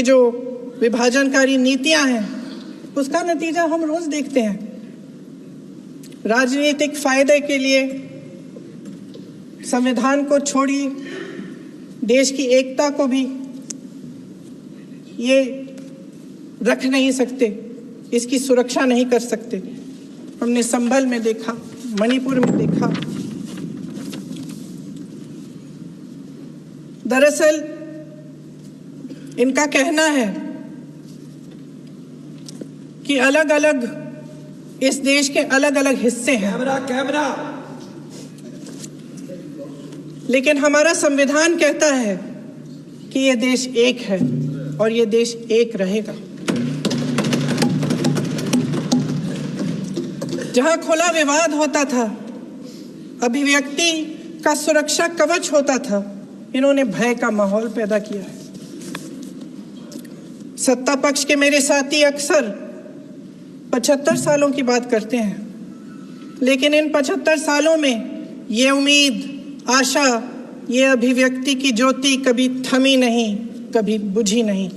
की जो विभाजनकारी नीतियां हैं उसका नतीजा हम रोज देखते हैं। राजनीतिक फायदे के लिए संविधान को छोड़िए, देश की एकता को भी ये रख नहीं सकते, इसकी सुरक्षा नहीं कर सकते। हमने संभल में देखा, मणिपुर में देखा। दरअसल इनका कहना है कि अलग अलग इस देश के अलग अलग हिस्से हैं, कैमरा। लेकिन हमारा संविधान कहता है कि ये देश एक है और ये देश एक रहेगा। जहां खुला विवाद होता था, अभिव्यक्ति का सुरक्षा कवच होता था, इन्होंने भय का माहौल पैदा किया है। सत्ता पक्ष के मेरे साथी अक्सर 75 सालों की बात करते हैं, लेकिन इन 75 सालों में ये उम्मीद, आशा, ये अभिव्यक्ति की ज्योति कभी थमी नहीं, कभी बुझी नहीं।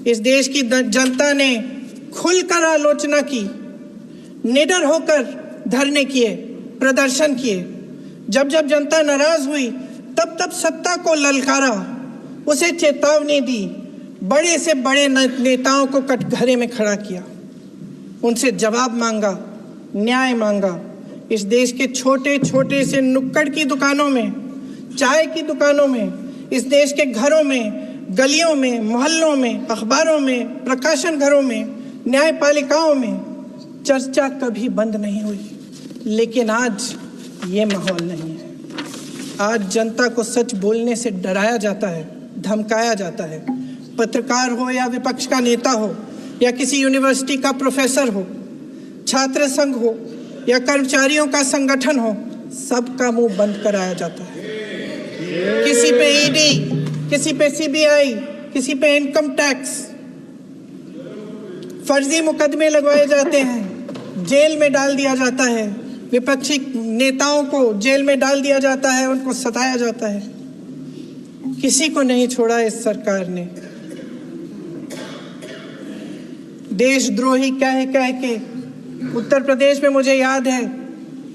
इस देश की जनता ने खुलकर आलोचना की, निडर होकर धरने किए, प्रदर्शन किए। जब जब जनता नाराज हुई तब तब सत्ता को ललकारा, उसे चेतावनी दी, बड़े से बड़े नेताओं को कटघरे में खड़ा किया, उनसे जवाब मांगा, न्याय मांगा। इस देश के छोटे छोटे से नुक्कड़ की दुकानों में, चाय की दुकानों में, इस देश के घरों में, गलियों में, मोहल्लों में, अखबारों में, प्रकाशन घरों में, न्यायपालिकाओं में चर्चा कभी बंद नहीं हुई। लेकिन आज ये माहौल नहीं है। आज जनता को सच बोलने से डराया जाता है, धमकाया जाता है। पत्रकार हो या विपक्ष का नेता हो या किसी यूनिवर्सिटी का प्रोफेसर हो, छात्र संघ हो या कर्मचारियों का संगठन हो, सबका मुंह बंद कराया जाता है। किसी पे ईडी, किसी पे सीबीआई, किसी पे इनकम टैक्स, फर्जी मुकदमे लगवाए जाते हैं, जेल में डाल दिया जाता है। विपक्षी नेताओं को जेल में डाल दिया जाता है, उनको सताया जाता है। किसी को नहीं छोड़ा इस सरकार ने। देशद्रोही कह के उत्तर प्रदेश में मुझे याद है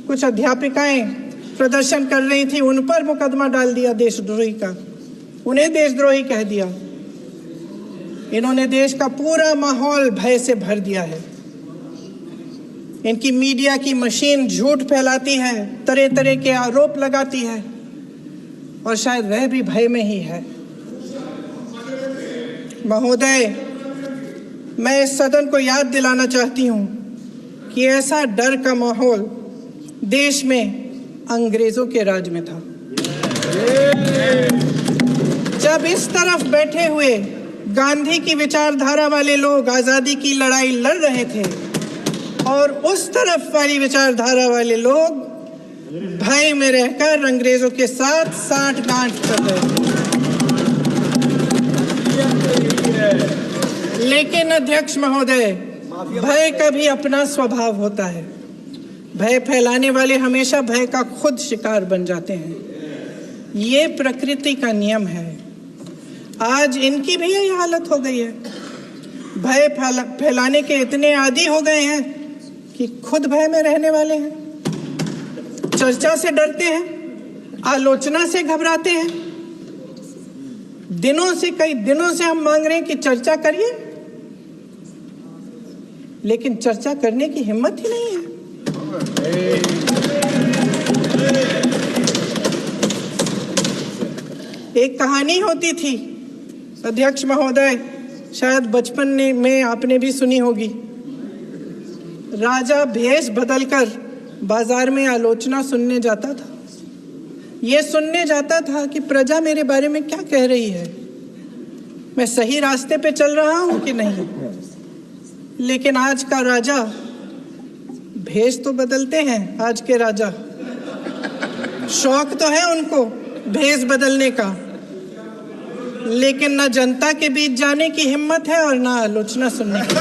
कुछ अध्यापिकाएं प्रदर्शन कर रही थी, उन पर मुकदमा डाल दिया देशद्रोही का, उन्हें देशद्रोही कह दिया। इन्होंने देश का पूरा माहौल भय से भर दिया है। इनकी मीडिया की मशीन झूठ फैलाती है, तरह तरह के आरोप लगाती है, और शायद वह भी भय में ही है। महोदय, मैं इस सदन को याद दिलाना चाहती हूं कि ऐसा डर का माहौल देश में अंग्रेजों के राज में था। जब इस तरफ बैठे हुए गांधी की विचारधारा वाले लोग आजादी की लड़ाई लड़ रहे थे और उस तरफ वाली विचारधारा वाले लोग भय में रहकर अंग्रेजों के साथ साठ-गांठ कर रहे थे। लेकिन अध्यक्ष महोदय, भय का भी अपना स्वभाव होता है। भय फैलाने वाले हमेशा भय का खुद शिकार बन जाते हैं। ये प्रकृति का नियम है। आज इनकी भी यही हालत हो गई है। भय फैलाने के इतने आदी हो गए हैं कि खुद भय में रहने वाले हैं। चर्चा से डरते हैं, आलोचना से घबराते हैं। कई दिनों से हम मांग रहे हैं कि चर्चा करिए, लेकिन चर्चा करने की हिम्मत ही नहीं है। एक कहानी होती थी अध्यक्ष महोदय, शायद बचपन में आपने भी सुनी होगी। राजा भेष बदलकर बाजार में आलोचना सुनने जाता था। ये सुनने जाता था कि प्रजा मेरे बारे में क्या कह रही है, मैं सही रास्ते पे चल रहा हूं कि नहीं। लेकिन आज का राजा, भेष तो बदलते हैं आज के राजा, शौक तो है उनको भेष बदलने का, लेकिन ना जनता के बीच जाने की हिम्मत है और ना आलोचना सुनने की।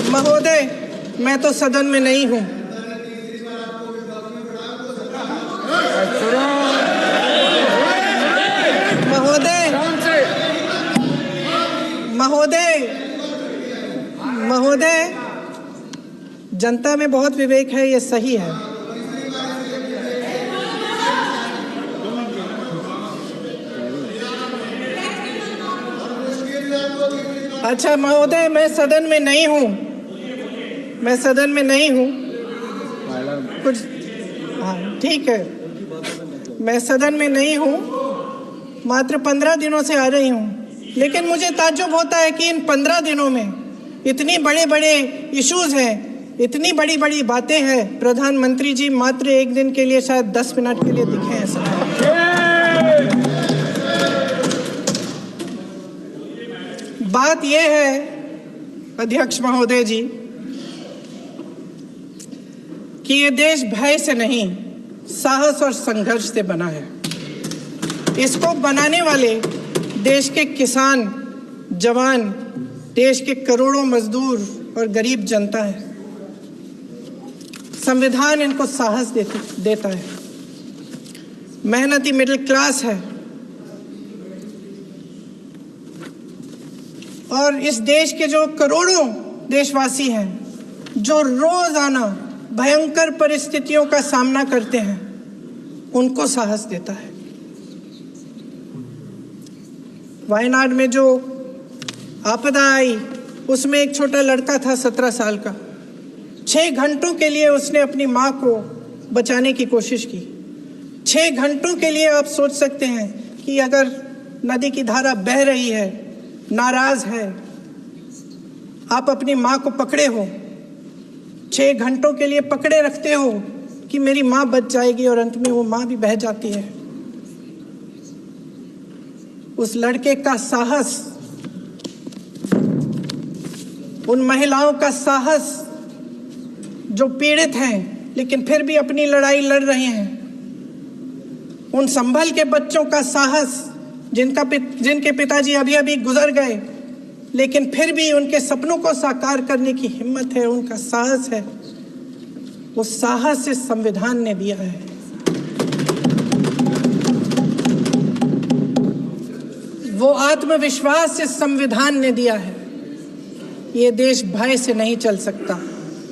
महोदय, मैं तो सदन में नहीं हूं। महोदय, जनता में बहुत विवेक है, ये सही है। अच्छा महोदय, मैं सदन में नहीं हूँ, कुछ हाँ ठीक है, मैं सदन में नहीं हूँ, मात्र 15 दिनों से आ रही हूँ, लेकिन मुझे ताज्जुब होता है कि इन 15 दिनों में इतनी बड़े इश्यूज हैं, इतनी बड़ी बातें हैं, प्रधानमंत्री जी मात्र एक दिन के लिए शायद 10 मिनट के लिए दिखे हैं सब। बात यह है अध्यक्ष महोदय जी कि ये देश भय से नहीं, साहस और संघर्ष से बना है। इसको बनाने वाले देश के किसान, जवान, देश के करोड़ों मजदूर और गरीब जनता है। संविधान इनको साहस देता है। मेहनती मिडिल क्लास है और इस देश के जो करोड़ों देशवासी हैं, जो रोजाना भयंकर परिस्थितियों का सामना करते हैं, उनको साहस देता है। वायनाड में जो आपदा आई, उसमें एक छोटा लड़का था 17 साल का। 6 घंटों के लिए उसने अपनी माँ को बचाने की कोशिश की। 6 घंटों के लिए आप सोच सकते हैं कि अगर नदी की धारा बह रही है, नाराज है, आप अपनी माँ को पकड़े हो, 6 घंटों के लिए पकड़े रखते हो कि मेरी माँ बच जाएगी, और अंत में वो माँ भी बह जाती है। उस लड़के का साहस, उन महिलाओं का साहस जो पीड़ित हैं लेकिन फिर भी अपनी लड़ाई लड़ रहे हैं, उन संभल के बच्चों का साहस जिनके पिताजी अभी गुजर गए, लेकिन फिर भी उनके सपनों को साकार करने की हिम्मत है, उनका साहस है। उस साहस से संविधान ने दिया है। वो आत्मविश्वास से संविधान ने दिया है। ये देश भय से नहीं चल सकता,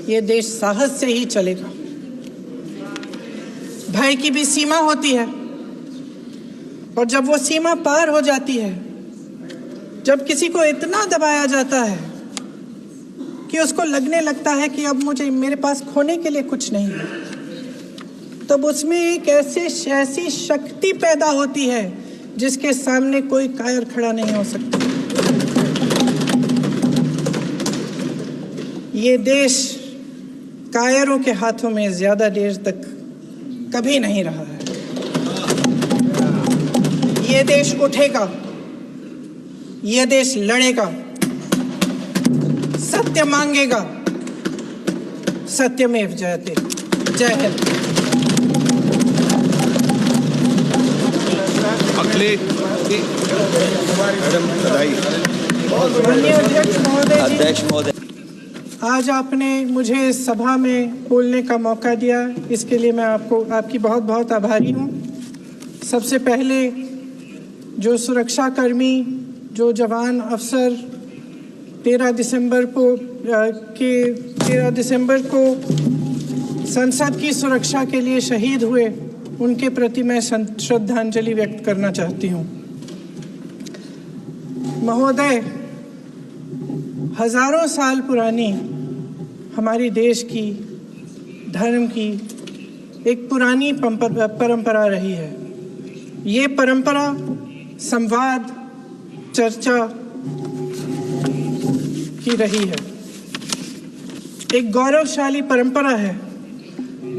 ये देश साहस से ही चलेगा। भय की भी सीमा होती है, और जब वो सीमा पार हो जाती है, जब किसी को इतना दबाया जाता है कि उसको लगने लगता है कि अब मेरे पास खोने के लिए कुछ नहीं है, तब उसमें एक ऐसी शक्ति पैदा होती है जिसके सामने कोई कायर खड़ा नहीं हो सकता। ये देश कायरों के हाथों में ज्यादा देर तक कभी नहीं रहा है। ये देश उठेगा, ये देश लड़ेगा, सत्य मांगेगा, सत्यमेव जयते। जय हिंद। अध्यक्ष महोदय, आज आपने मुझे सभा में बोलने का मौका दिया, इसके लिए मैं आपकी बहुत बहुत आभारी हूँ। सबसे पहले जो सुरक्षाकर्मी, जो जवान अफसर 13 दिसंबर को संसद की सुरक्षा के लिए शहीद हुए, उनके प्रति मैं श्रद्धांजलि व्यक्त करना चाहती हूँ। महोदय, हजारों साल पुरानी हमारी देश की, धर्म की एक पुरानी परंपरा रही है। ये परंपरा संवाद, चर्चा की रही है। एक गौरवशाली परंपरा है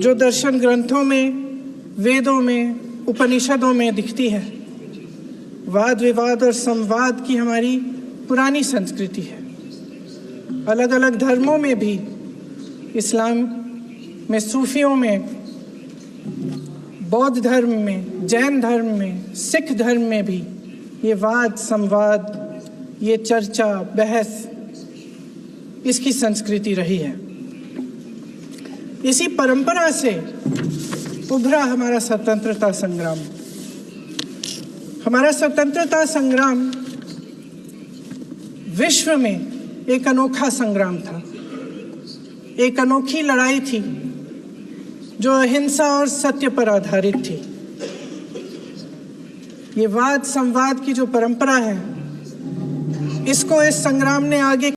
जो दर्शन ग्रंथों में, वेदों में, उपनिषदों में दिखती है। वाद विवाद और संवाद की हमारी पुरानी संस्कृति है। अलग अलग धर्मों में भी, इस्लाम में, सूफियों में, बौद्ध धर्म में, जैन धर्म में, सिख धर्म में भी ये वाद संवाद, ये चर्चा बहस, इसकी संस्कृति रही है। इसी परंपरा से उभरा हमारा स्वतंत्रता संग्राम। हमारा स्वतंत्रता संग्राम विश्व में एक अनोखा संग्राम था, एक अनोखी लड़ाई थी जो अहिंसा और सत्य पर आधारित थी। ये वाद संवाद की जो परंपरा है, इसको इस संग्राम ने आगे